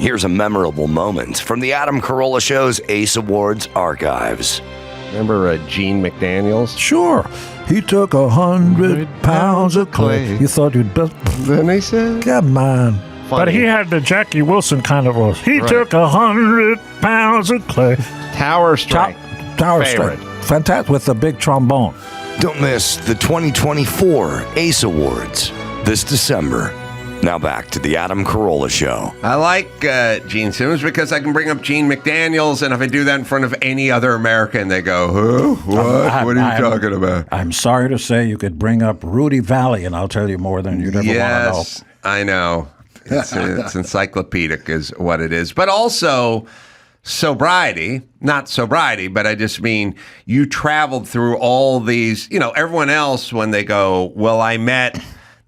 here's a memorable moment from the Adam Carolla Show's Ace Awards archives. Remember Gene McDaniels? Sure. He took 100 pounds of clay. You thought you'd best... Then he said... Come on. Funny. But he had the Jackie Wilson kind of voice. He took 100 pounds of clay. Tower Strike. Tower Favorite. Strike. Fantastic, with the big trombone. Don't miss the 2024 Ace Awards this December. Now back to the Adam Carolla Show. I like Gene Simmons because I can bring up Gene McDaniels, and if I do that in front of any other American, they go, who? What? What are you talking about? I'm sorry to say you could bring up Rudy Valley, and I'll tell you more than you'd ever want to know. Yes, I know. It's encyclopedic is what it is. But also sobriety, not sobriety, but I just mean you traveled through all these, everyone else when they go, well, I met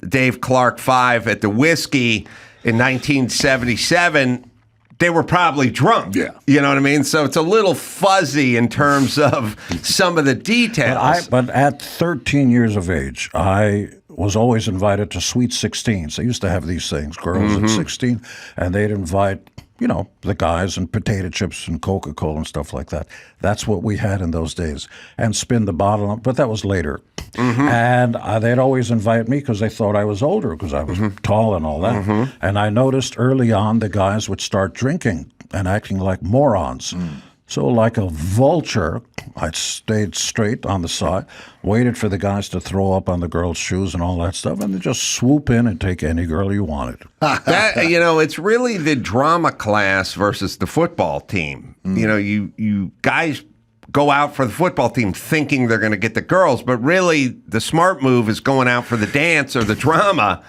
Dave Clark 5 at the Whiskey in 1977, they were probably drunk. Yeah. You know what I mean? So it's a little fuzzy in terms of some of the details. But at 13 years of age, I was always invited to Sweet 16s. They used to have these things, girls at 16, and they'd invite, the guys and potato chips and Coca-Cola and stuff like that. That's what we had in those days. And spin the bottle, but that was later. And they'd always invite me because they thought I was older because I was tall and all that. And I noticed early on the guys would start drinking and acting like morons. So like a vulture, I stayed straight on the side, waited for the guys to throw up on the girls' shoes and all that stuff, and then just swoop in and take any girl you wanted. It's really the drama class versus the football team. You guys go out for the football team thinking they're going to get the girls, but really the smart move is going out for the dance or the drama.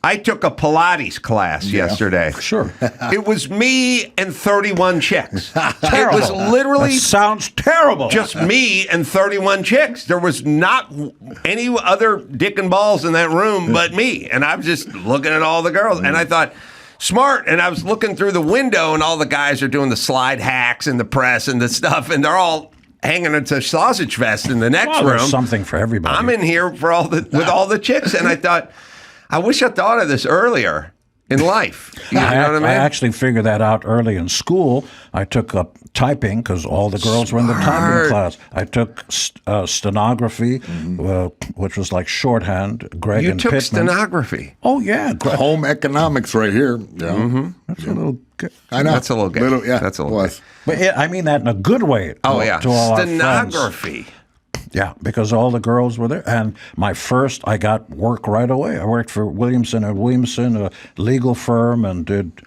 I took a Pilates class yesterday. Sure. It was me and 31 chicks. It was literally... That sounds terrible. Just me and 31 chicks. There was not any other dick and balls in that room but me. And I was just looking at all the girls. And I thought, smart. And I was looking through the window, and all the guys are doing the slide hacks and the press and the stuff. And they're all hanging into sausage vest in the next room. There's something for everybody. I'm in here with all the chicks. And I thought... I wish I thought of this earlier in life. You know what I mean? I actually figured that out early in school. I took up typing because all the girls were in the typing class. I took stenography, which was like shorthand. Greg You and took Pittman. stenography. Oh, yeah. Home economics right here. Yeah. That's a little... I know. That's a little gay. That's a little gay. But I mean that in a good way. To all our Stenography. friends. Yeah, because all the girls were there. And I got work right away. I worked for Williamson & Williamson, a legal firm, and did,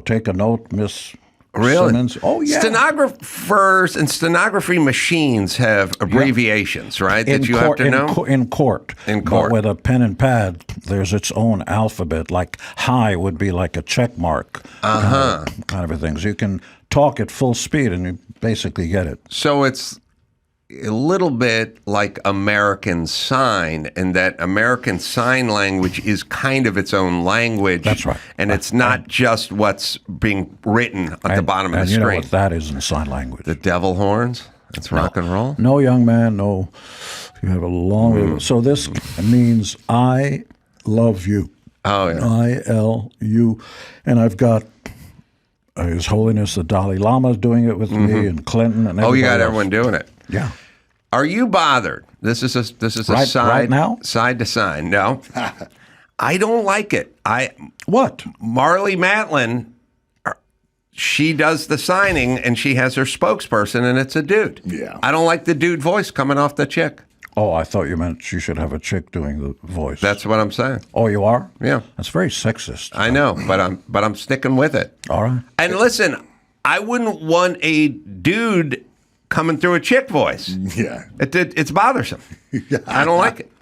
take a note, Miss Simmons. Oh, yeah. Stenographers and stenography machines have abbreviations, right, that you have to know? In court. But with a pen and pad, there's its own alphabet. Like high would be like a check mark kind of a thing. So you can talk at full speed and you basically get it. So it's a little bit like American Sign, and that American Sign Language is kind of its own language. That's right. And it's not just what's being written at the bottom of the screen. You know what that is in sign language. The devil horns? That's rock and roll? No, young man, no. You have a long... So this means I love you. Oh, yeah. I-L-U. And I've got... His Holiness the Dalai Lama is doing it with me, and Clinton, and everybody you got else. everyone doing it. Yeah. Are you bothered? This is a side right now? Side to side. No, I don't like it. What? Marlee Matlin, she does the signing, and she has her spokesperson, and it's a dude. Yeah. I don't like the dude voice coming off the chick. Oh, I thought you meant she should have a chick doing the voice. That's what I'm saying. Oh, you are? Yeah. That's very sexist. I know, but I'm sticking with it. All right. And listen, I wouldn't want a dude coming through a chick voice. Yeah. It's bothersome. I don't like it.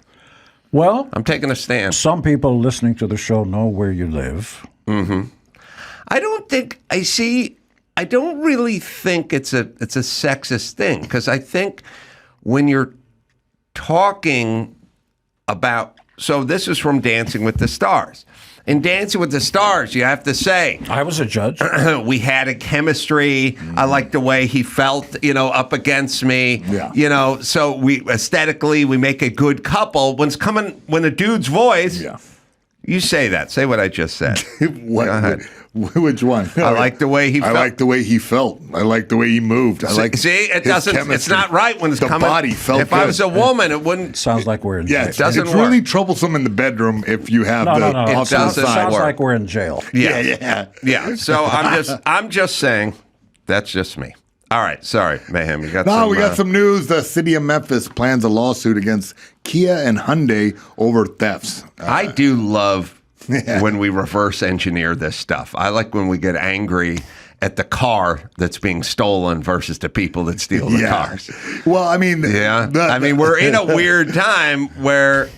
Well, I'm taking a stand. some people listening to the show know where you live. I don't really think it's a sexist thing, because I think when you're talking about, so this is from Dancing with the Stars. In Dancing with the Stars, you have to say, I was a judge. we had a chemistry. I liked the way he felt, up against me. Yeah. So we aesthetically we make a good couple. When a dude's voice, You say that. Say what I just said. What, Go ahead. Which one? I like the way he I felt. like the way he felt. I like the way he moved. I like See, it his doesn't. It's chemistry. not right when it's the coming. body felt If I good. was a woman, it wouldn't. Sounds like we're in Yeah, jail. it's, doesn't it's really work. troublesome in the bedroom if you have No, the no, no. It off to the doesn't side. Sounds work. like we're in jail. Yeah. So I'm just saying. That's just me. All right. Sorry, Mayhem. You got No, some. we got some news. The city of Memphis plans a lawsuit against Kia and Hyundai over thefts. I do love when we reverse engineer this stuff. I like when we get angry at the car that's being stolen versus the people that steal the cars. Well, I mean, We're in a weird time where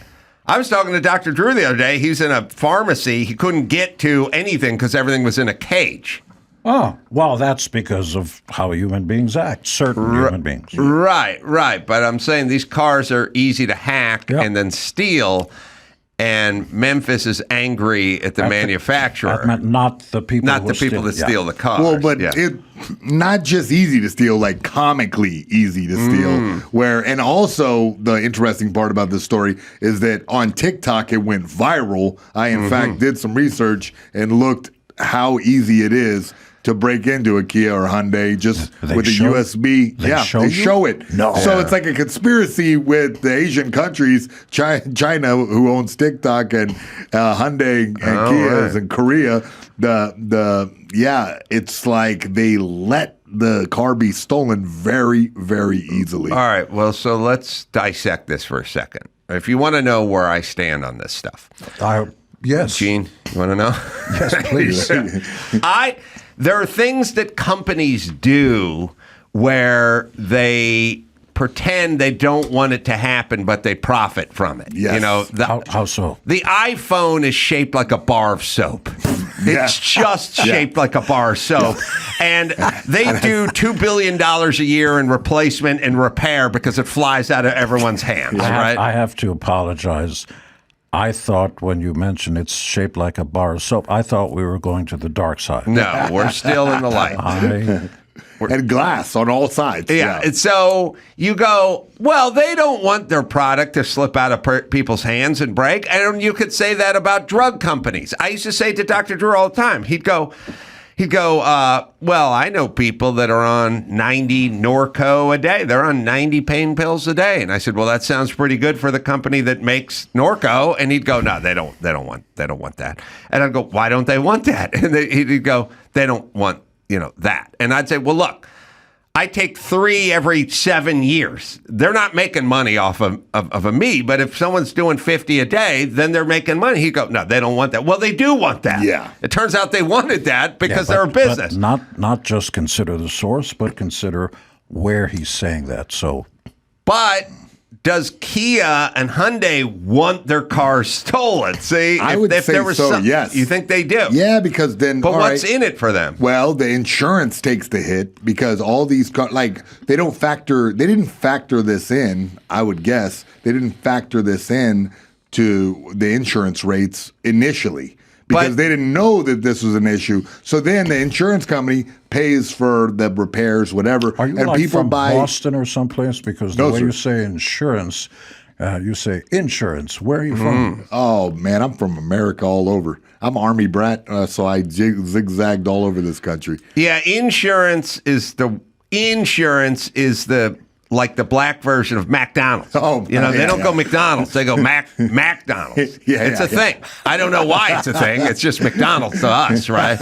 I was talking to Dr. Drew the other day. He was in a pharmacy. He couldn't get to anything because everything was in a cage. Oh, well, that's because of how human beings act, certain human beings. Right. But I'm saying these cars are easy to hack and then steal. And Memphis is angry at the manufacturer. That meant not the people Not the people that steal the cars. Well, but it not just easy to steal, like comically easy to steal. And also the interesting part about this story is that on TikTok it went viral. I in fact did some research and looked how easy it is to break into a Kia or Hyundai just with a USB. They They show it. No. So it's like a conspiracy with the Asian countries, China, who owns TikTok, and Hyundai and Kias and Korea. It's like they let the car be stolen very, very easily. All right. Well, so let's dissect this for a second. If you want to know where I stand on this stuff. Yes. Gene, you want to know? Yes, please. There are things that companies do where they pretend they don't want it to happen, but they profit from it. Yes. You know, How so? the iPhone is shaped like a bar of soap. It's just shaped like a bar of soap. And they do $2 billion a year in replacement and repair because it flies out of everyone's hands, right? I have to apologize. I thought when you mentioned it's shaped like a bar of soap, I thought we were going to the dark side. No, we're still in the light. And glass on all sides. Yeah. And so you go, well, they don't want their product to slip out of people's hands and break. And you could say that about drug companies. I used to say to Dr. Drew all the time, he'd go, well, I know people that are on 90 Norco a day. They're on 90 pain pills a day. And I said, well, that sounds pretty good for the company that makes Norco. And he'd go, no, they don't want that. And I'd go, why don't they want that? And he'd go, they don't want, that. And I'd say, well, look, I take 3 every 7 years. They're not making money off of me, but if someone's doing 50 a day, then they're making money. He'd go, no, they don't want that. Well, they do want that. Yeah. It turns out they wanted that because they're a business. But not just consider the source, but consider where he's saying that. But does Kia and Hyundai want their cars stolen? See, I would say so, yes. You think they do? Yeah, because then. But what's in it for them? Well, the insurance takes the hit because all these cars, they didn't factor this in, I would guess. They didn't factor this in to the insurance rates initially because they didn't know that this was an issue. So then the insurance company pays for the repairs, whatever. Are you and people from buy Boston or someplace? Because the way you say insurance, you say insurance. Where are you from? Oh, man, I'm from America all over. I'm Army brat, so I zigzagged all over this country. Yeah, insurance is the like the black version of McDonald's. Oh, they don't go McDonald's. They go McDonald's. It's a thing. I don't know why it's a thing. It's just McDonald's to us, right?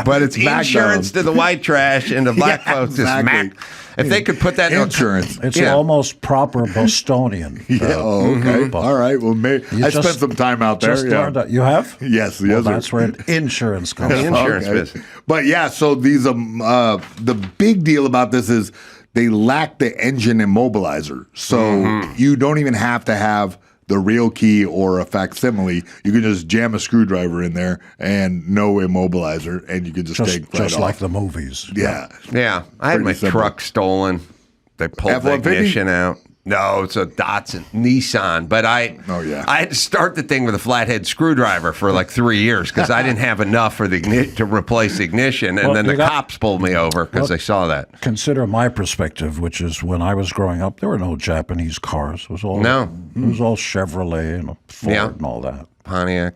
But it's insurance to the white trash and the black folks is Mac. If they could put that insurance, it's almost proper Bostonian. Okay. All right. Well, I spent some time out there. Learned that. You have? Yes. That's where insurance comes from. Insurance business. But yeah, so these the big deal about this is they lack the engine immobilizer. So you don't even have to have the real key or a facsimile. You can just jam a screwdriver in there and no immobilizer, and you can just take right just off. like the movies. Yeah. Yeah. I had my truck stolen. They pulled the F-150? ignition out. No, it's a Datsun Nissan. But I had to start the thing with a flathead screwdriver for like 3 years because I didn't have enough for to replace the ignition. And then the cops pulled me over because they saw that. Consider my perspective, which is when I was growing up, there were no Japanese cars. It was all Chevrolet and Ford and all that. Pontiac.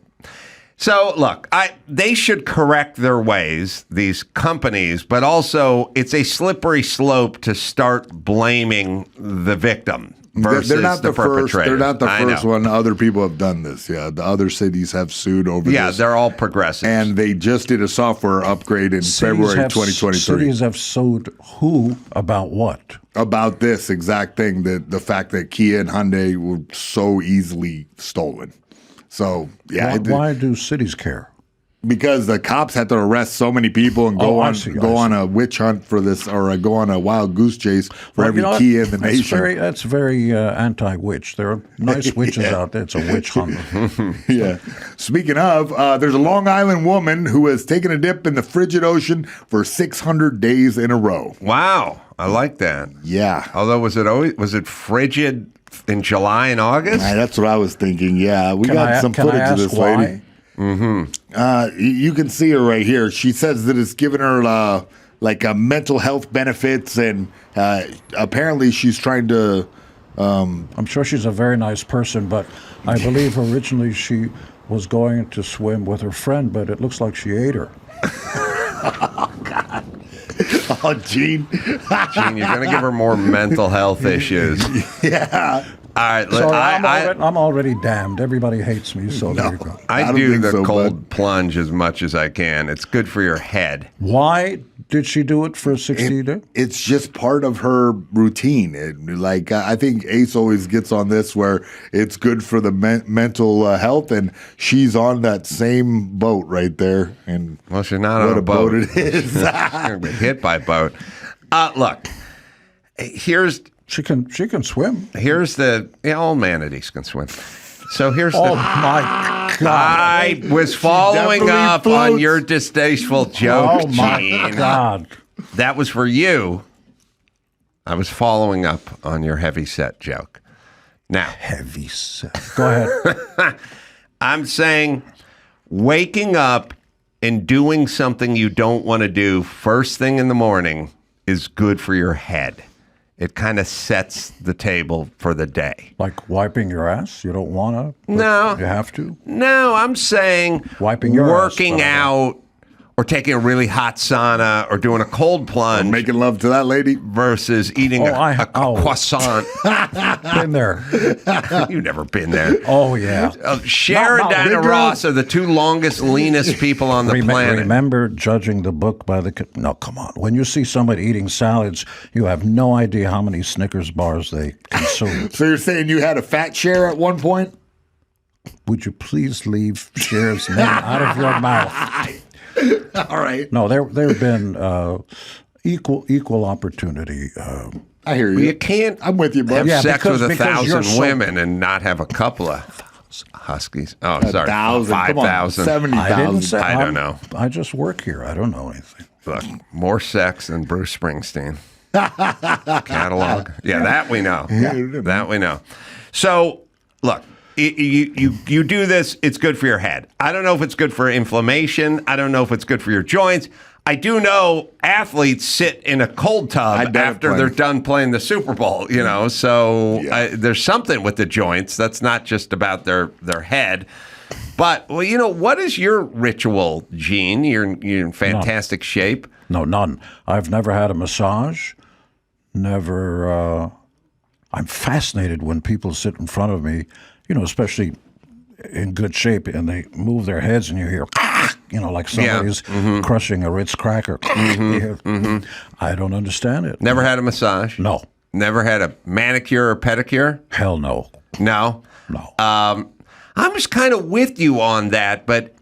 So look, they should correct their ways, these companies, but also it's a slippery slope to start blaming the victim versus They're not the perpetrator. They're not the I first know. one. Other people have done this. Yeah, the other cities have sued over Yeah, this. they're all progressive. And they just did a software upgrade in February 2023 Cities have sued who about what? about this exact thing, that the fact that Kia and Hyundai were so easily stolen. So yeah, Why do cities care? because the cops had to arrest so many people and go Oh, I on see. on a witch hunt for this, or go on a wild goose chase for every Kia in the nation. That's very anti-witch. There are nice witches out there. It's a witch hunt. Yeah. Speaking of, there's a Long Island woman who has taken a dip in the frigid ocean for 600 days in a row. Wow, I like that. Yeah. Although was it frigid in July and August? That's what I was thinking. Yeah, we got some Can I footage of ask this lady. why? You can see her right here. She says that it's given her mental health benefits, and apparently she's trying to. I'm sure she's a very nice person, but I believe originally she was going to swim with her friend, but it looks like she ate her. Oh, Gene. Gene, you're going to give her more mental health issues. Yeah. All right, So I'm already damned. Everybody hates me, so there you go. I I don't do think the so, cold plunge as much as I can. It's good for your head. Why did she do it for 60 days? It's just part of her routine. I think Ace always gets on this where it's good for the mental health, and she's on that same boat right there. And Well, she's not what on a boat it is. She's gonna be hit by a boat. Look, here's She can swim. all manatees can swim. So here's Oh the. my God! I was following definitely up on floats. your distasteful joke, Oh my Gene. God! That was for you. I was following up on your heavy set joke. Now, Heavy set. Go ahead. I'm saying waking up and doing something you don't want to do first thing in the morning is good for your head. It kind of sets the table for the day. Like wiping your ass. You don't want to. No. You have to. No, I'm saying Wiping your ass, working but I out or taking a really hot sauna or doing a cold plunge Making love to that lady. versus eating a croissant. Been there. You've never been there. Oh yeah. Cher and No, Diana big Ross are the two longest, leanest people on the planet. Remember judging the book by the. No, come on. When you see somebody eating salads, you have no idea how many Snickers bars they consume. So you're saying you had a fat share at one point? Would you please leave Cher's name out of your mouth? All right. No, there have been equal opportunity. I hear you. You can't I'm with you, bud. have Yeah, sex because- with because you're 1,000 so- women and not have a couple of huskies. Oh, sorry, 1,000. Come on, 5,000. 70,000. I don't know. I just work here. I don't know anything. Look, more sex than Bruce Springsteen. Catalog. Yeah, that we know. That we know. So, look, you do this, it's good for your head. I don't know if it's good for inflammation. I don't know if it's good for your joints. I do know athletes sit in a cold tub after they're done playing the Super Bowl, so there's something with the joints. That's not just about their head. But, well, what is your ritual, Gene? You're in fantastic shape. No, none. I've never had a massage. Never. I'm fascinated when people sit in front of me, especially in good shape, and they move their heads, and you hear, like somebody's crushing a Ritz cracker. I don't understand it. Never had a massage? No. Never had a manicure or pedicure? Hell no. No? No. I'm just kind of with you on that, but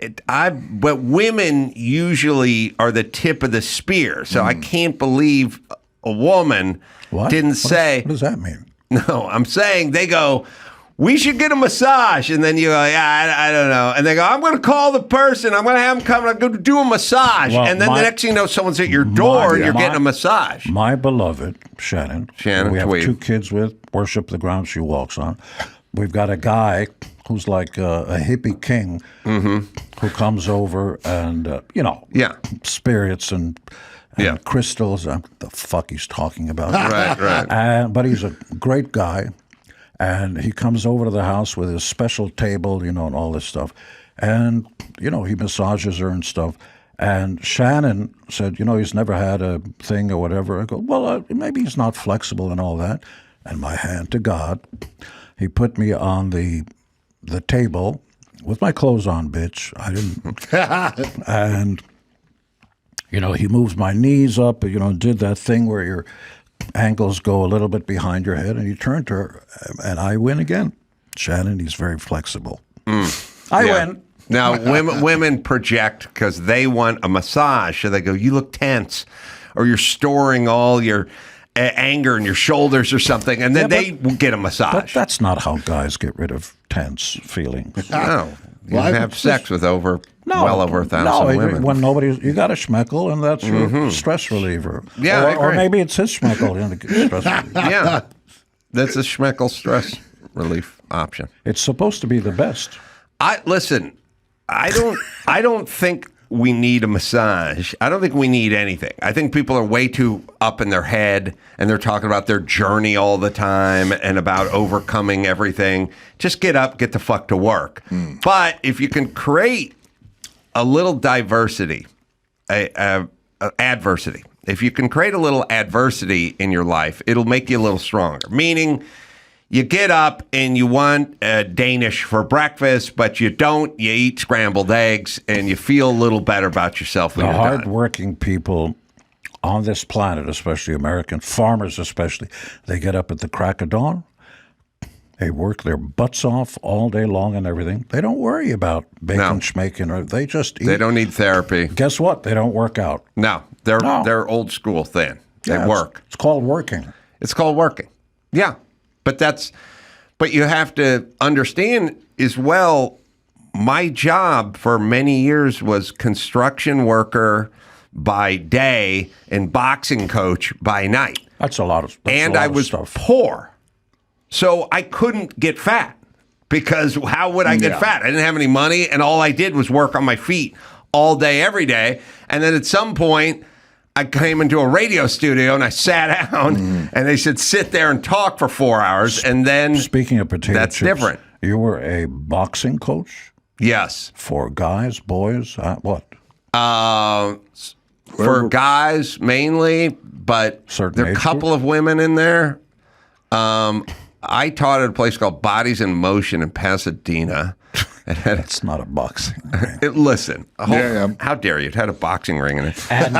women usually are the tip of the spear, so I can't believe a woman didn't say. What does that mean? No, I'm saying they go, we should get a massage, and then you go, yeah, I don't know, and they go, I'm going to call the person, I'm going to have them come, I'm going to do a massage, Well, and then the next thing you know, someone's at your door, and you're getting a massage. My beloved Shannon, we have Tweed. 2 kids with, worship the ground she walks on. We've got a guy who's like a hippie king who comes over and, spirits and crystals. The fuck he's talking about. Right. But he's a great guy. And he comes over to the house with his special table, and all this stuff. And, he massages her and stuff. And Shannon said, he's never had a thing or whatever. I go, well, maybe he's not flexible and all that. And my hand to God, he put me on the table with my clothes on, bitch. I didn't. And, he moves my knees up, did that thing where your ankles go a little bit behind your head. And he turned to her, and I win again. Shannon, he's very flexible. I win. Now, women project because they want a massage. So they go, you look tense, or you're storing all your anger in your shoulders or something, and then they get a massage. But that's not how guys get rid of tense feelings. No. You have sex with well over 1,000 women. When you got a schmeckle, and that's your stress reliever. Yeah, or maybe it's his schmeckle. Stress reliever. Yeah, that's a schmeckle stress relief option. It's supposed to be the best. Listen. I don't think we need a massage. I don't think we need anything. I think people are way too up in their head, and they're talking about their journey all the time and about overcoming everything. Just get up, get the fuck to work. But if you can create a little diversity, adversity. If you can create a little adversity in your life, it'll make you a little stronger. Meaning, you get up and you want Danish for breakfast, but you don't. You eat scrambled eggs, and you feel a little better about yourself when the you're done. hard-working people on this planet, especially American farmers especially, they get up at the crack of dawn. They work their butts off all day long and everything. They don't worry about bacon, schmaking, or they just eat. They don't need therapy. Guess what? They don't work out. No, they're old school thin. They work. It's called working. It's called working. Yeah. But you have to understand as well, my job for many years was construction worker by day and boxing coach by night. That's a lot of stuff. And I was poor. So I couldn't get fat because how would I get fat? I didn't have any money, and all I did was work on my feet all day, every day. And then at some point, I came into a radio studio and I sat down and they said, sit there and talk for 4 hours. And then, speaking of potato that's chips, different. You were a boxing coach? Yes. For guys, boys, what? For guys mainly, but there are a couple of women in there. I taught at a place called Bodies in Motion in Pasadena. It's not a boxing ring. Listen, how dare you? It had a boxing ring in it. And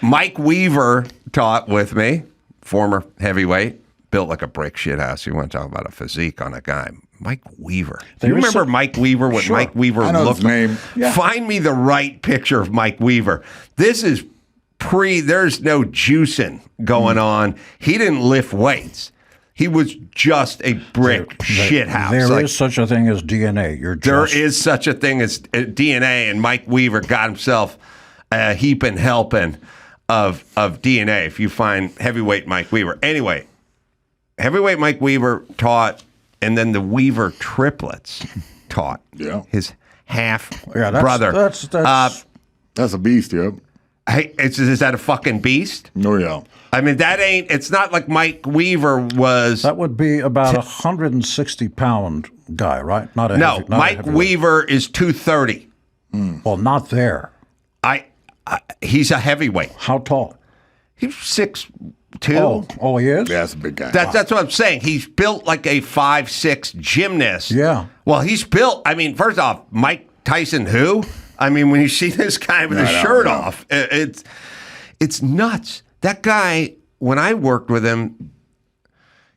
Mike Weaver taught with me, former heavyweight, built like a brick shit house. You want to talk about a physique on a guy. Mike Weaver. Do you remember Mike Weaver, what Mike Weaver looked like? Name. Yeah. Find me the right picture of Mike Weaver. This is there's no juicing going on. He didn't lift weights. He was just a brick shit house. There is such a thing as DNA. There is such a thing as DNA, and Mike Weaver got himself a heaping helping of DNA. If you find heavyweight Mike Weaver, anyway, heavyweight Mike Weaver taught, and then the Weaver triplets taught. Yeah, his half brother. That's a beast. Yep. Hey, is that a fucking beast? No, yeah. I mean, it's not like Mike Weaver was. That would be about 160-pound guy, right? Mike Weaver is 230. Well, not there. He's a heavyweight. How tall? He's 6'2". Oh, he is? Yeah, that's a big guy. That's what I'm saying. He's built like a 5'6" gymnast. Yeah. Well, he's built. I mean, first off, Mike Tyson, who? I mean, when you see this guy with his shirt off, it's nuts. That guy, when I worked with him,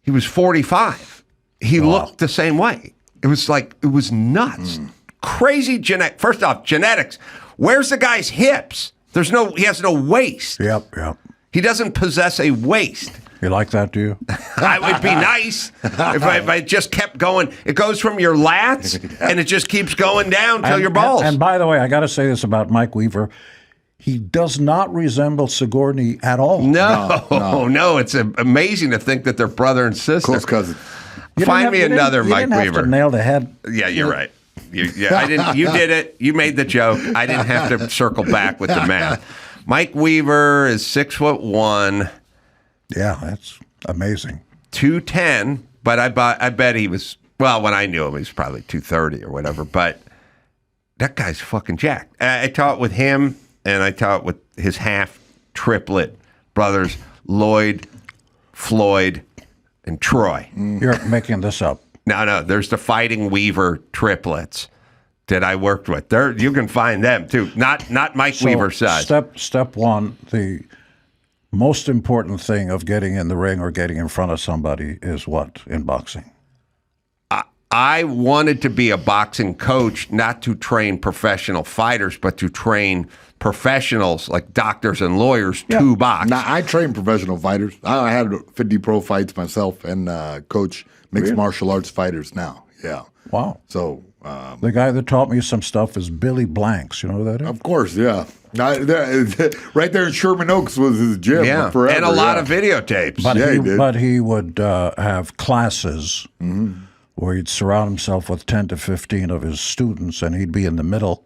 he was 45. He looked the same way. It was nuts. Crazy genetic. First off, genetics. Where's the guy's hips? He has no waist. Yep. He doesn't possess a waist. You like that, do you? It would be nice if I just kept going. It goes from your lats and it just keeps going down till your balls. And by the way, I got to say this about Mike Weaver. He does not resemble Sigourney at all. No. It's amazing to think that they're brother and sister. Close cousin. Find me another Mike Weaver. You didn't have to nail the head. Yeah, you're right. I didn't. You did it. You made the joke. I didn't have to circle back with the math. Mike Weaver is 6'1". Yeah, that's amazing. 210, but I bet he was. Well, when I knew him, he was probably 230 or whatever. But that guy's fucking jacked. I taught with him, and I taught with his half triplet brothers, Lloyd, Floyd, and Troy. You're making this up. No, there's the Fighting Weaver triplets that I worked with. There, you can find them too. Not Mike Weaver's size. Step one, the most important thing of getting in the ring or getting in front of somebody is what in boxing? I wanted to be a boxing coach, not to train professional fighters, but to train professionals like doctors and lawyers to box. Now, I train professional fighters. I had 50 pro fights myself and coach mixed martial arts fighters now. Yeah. Wow. So the guy that taught me some stuff is Billy Blanks. You know who that is? of course, yeah. Right there in Sherman Oaks was his gym. Yeah, forever, and a lot of videotapes. But he would have classes where he'd surround himself with 10 to 15 of his students, and he'd be in the middle.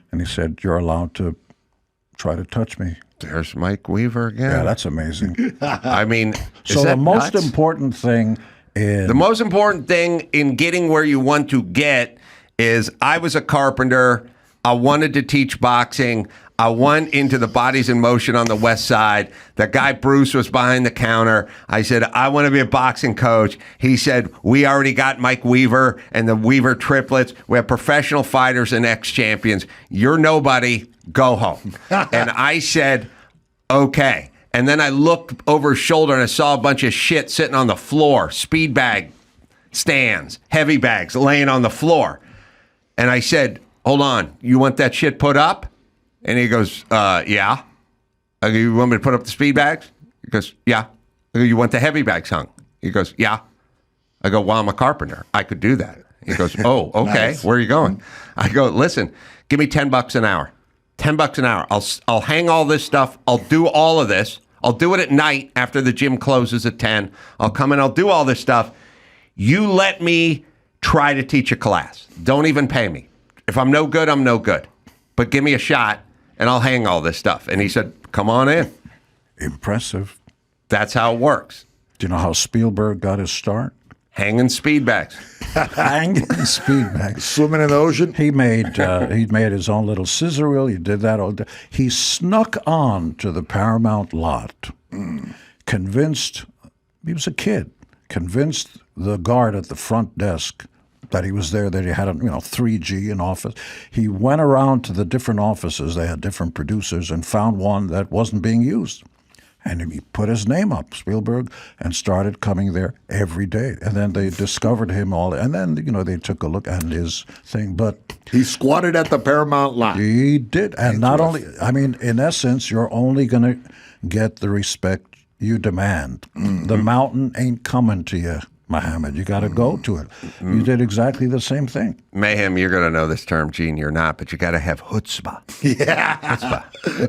And he said, "You're allowed to try to touch me." There's Mike Weaver again. Yeah, that's amazing. I mean, So the most important thing is the most important thing in getting where you want to get is I was a carpenter. I wanted to teach boxing. I went into the Bodies in Motion on the West Side. The guy Bruce was behind the counter. I said, I want to be a boxing coach. He said, we already got Mike Weaver and the Weaver triplets. We have professional fighters and ex-champions. You're nobody. Go home. And I said, okay. And then I looked over his shoulder and I saw a bunch of shit sitting on the floor, speed bag stands, heavy bags laying on the floor. And I said, hold on, you want that shit put up? And he goes, yeah. I go, you want me to put up the speed bags? He goes, yeah. I go, you want the heavy bags hung? He goes, yeah. I go, well, I'm a carpenter. I could do that. He goes, oh, okay. Nice. Where are you going? I go, listen, give me $10 an hour. $10 an hour. I'll hang all this stuff. I'll do all of this. I'll do it at night after the gym closes at 10. I'll come in. I'll do all this stuff. You let me try to teach a class. Don't even pay me. If I'm no good, I'm no good. But give me a shot, and I'll hang all this stuff. And he said, come on in. impressive. That's how it works. Do you know how Spielberg got his start? Hanging speed bags. Hanging speed bags. Swimming in the ocean. He made his own little scissor reel. He did that all day. He snuck on to the Paramount lot, convinced, he was a kid, convinced the guard at the front desk that he was there, that he had a 3G in office. He went around to the different offices. They had different producers and found one that wasn't being used. And he put his name up, Spielberg, and started coming there every day. And then they discovered him all. And then, they took a look at his thing. But He squatted at the Paramount lot. he did. And not only, in essence, you're only going to get the respect you demand. The mountain ain't coming to you, Muhammad. You got to go to it. You did exactly the same thing. Mayhem, you're going to know this term, Gene, you're not, but you got to have chutzpah. Yeah. Chutzpah.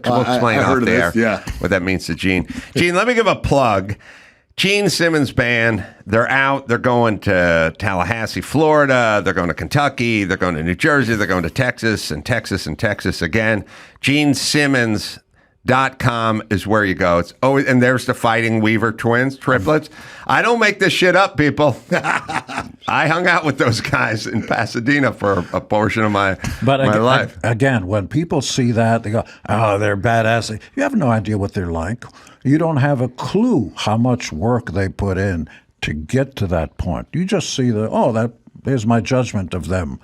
We'll explain I off heard of there this, yeah. what that means to Gene. Gene, let me give a plug. Gene Simmons Band, they're out. They're going to Tallahassee, Florida. They're going to Kentucky. They're going to New Jersey. They're going to Texas and Texas and Texas again. GeneSimmons.com is where you go. It's always, and there's the Fighting Weaver twins, triplets. I don't make this shit up, people. I hung out with those guys in Pasadena for a portion of my life. Again, when people see that, they go, oh, they're badass. You have no idea what they're like. You don't have a clue how much work they put in to get to that point. You just see there's my judgment of them.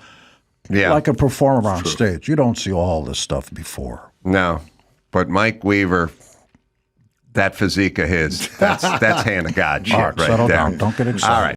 Yeah. Like a performer on stage. You don't see all this stuff before. No, but Mike Weaver, that physique of his, that's hand of God shit All right, right settle there. down. Don't get excited. All right.